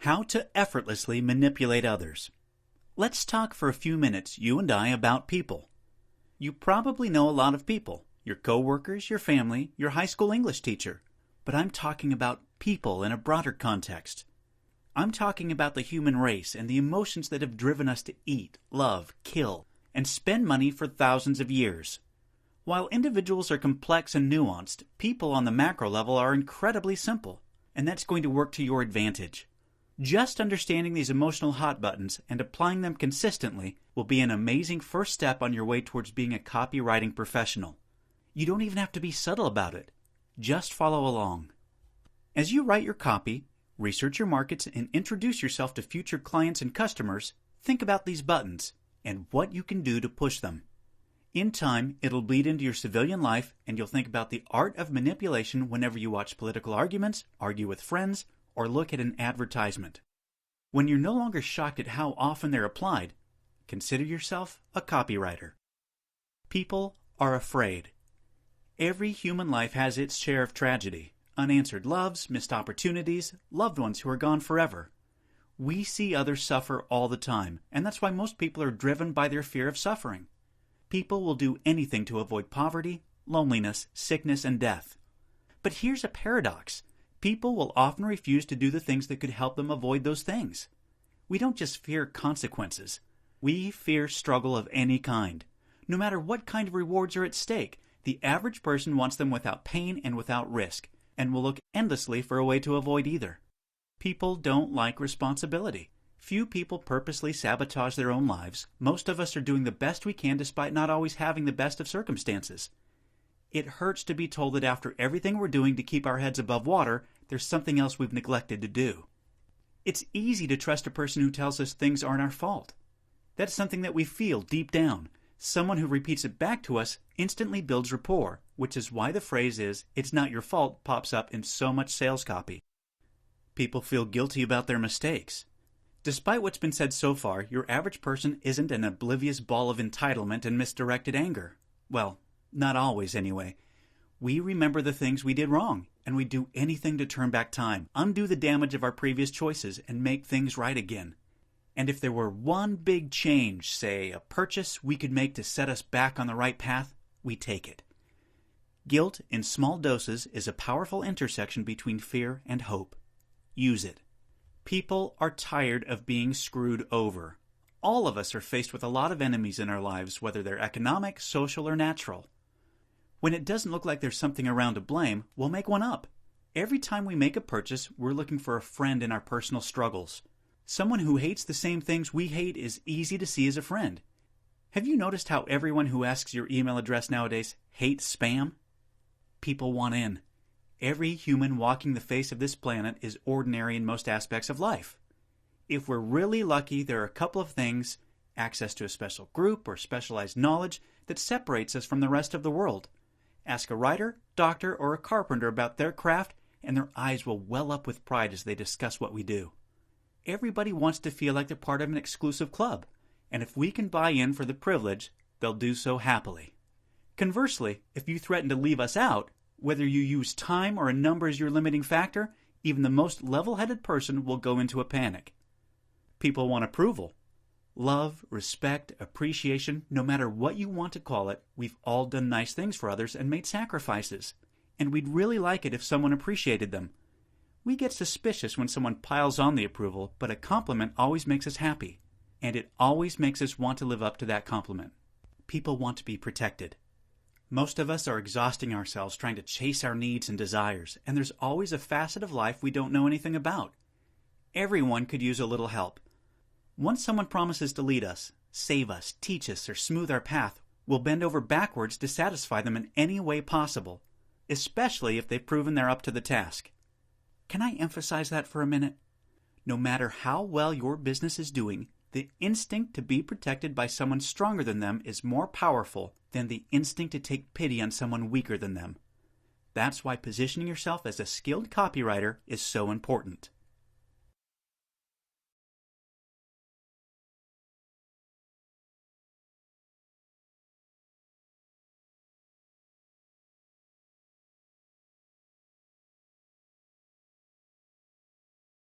How to effortlessly manipulate others. Let's talk for a few minutes, you and I, about people. You probably know a lot of people, your coworkers, your family, your high school English teacher. But I'm talking about people in a broader context. I'm talking about the human race and the emotions that have driven us to eat, love, kill, and spend money for thousands of years. While individuals are complex and nuanced, people on the macro level are incredibly simple, and that's going to work to your advantage. Just understanding these emotional hot buttons and applying them consistently will be an amazing first step on your way towards being a copywriting professional. You don't even have to be subtle about it. Just follow along. As you write your copy, research your markets, and introduce yourself to future clients and customers, think about these buttons and what you can do to push them. In time, it'll bleed into your civilian life, and you'll think about the art of manipulation whenever you watch political arguments, argue with friends, or look at an advertisement. When you're no longer shocked at how often they're applied, consider yourself a copywriter. People are afraid. Every human life has its share of tragedy, unanswered loves, missed opportunities, loved ones who are gone forever. We see others suffer all the time, and that's why most people are driven by their fear of suffering. People will do anything to avoid poverty, loneliness, sickness, and death. But here's a paradox. People will often refuse to do the things that could help them avoid those things. We don't just fear consequences. We fear struggle of any kind. No matter what kind of rewards are at stake, the average person wants them without pain and without risk, and will look endlessly for a way to avoid either. People don't like responsibility. Few people purposely sabotage their own lives. Most of us are doing the best we can despite not always having the best of circumstances. It hurts to be told that after everything we're doing to keep our heads above water, there's something else we've neglected to do. It's easy to trust a person who tells us things aren't our fault. That's something that we feel deep down. Someone who repeats it back to us instantly builds rapport, which is why the phrase "it's not your fault" pops up in so much sales copy. People feel guilty about their mistakes. Despite what's been said so far, your average person isn't an oblivious ball of entitlement and misdirected anger. Well, not always anyway. We remember the things we did wrong, and we do anything to turn back time, undo the damage of our previous choices, and make things right again. And if there were one big change, say a purchase we could make to set us back on the right path, we take it. Guilt in small doses is a powerful intersection between fear and hope. Use it. People are tired of being screwed over. All of us are faced with a lot of enemies in our lives, whether they're economic, social, or natural. When it doesn't look like there's something around to blame, we'll make one up. Every time we make a purchase, we're looking for a friend in our personal struggles. Someone who hates the same things we hate is easy to see as a friend. Have you noticed how everyone who asks your email address nowadays hates spam? People want in. Every human walking the face of this planet is ordinary in most aspects of life. If we're really lucky, there are a couple of things, access to a special group or specialized knowledge, that separates us from the rest of the world. Ask a writer, doctor, or a carpenter about their craft, and their eyes will well up with pride as they discuss what we do. Everybody wants to feel like they're part of an exclusive club, and if we can buy in for the privilege, they'll do so happily. Conversely, if you threaten to leave us out, whether you use time or a number as your limiting factor, even the most level-headed person will go into a panic. People want approval. Love, respect, appreciation, no matter what you want to call it, we've all done nice things for others and made sacrifices. And we'd really like it if someone appreciated them. We get suspicious when someone piles on the approval, but a compliment always makes us happy. And it always makes us want to live up to that compliment. People want to be protected. Most of us are exhausting ourselves trying to chase our needs and desires, and there's always a facet of life we don't know anything about. Everyone could use a little help. Once someone promises to lead us, save us, teach us, or smooth our path, we'll bend over backwards to satisfy them in any way possible, especially if they've proven they're up to the task. Can I emphasize that for a minute? No matter how well your business is doing, the instinct to be protected by someone stronger than them is more powerful than the instinct to take pity on someone weaker than them. That's why positioning yourself as a skilled copywriter is so important.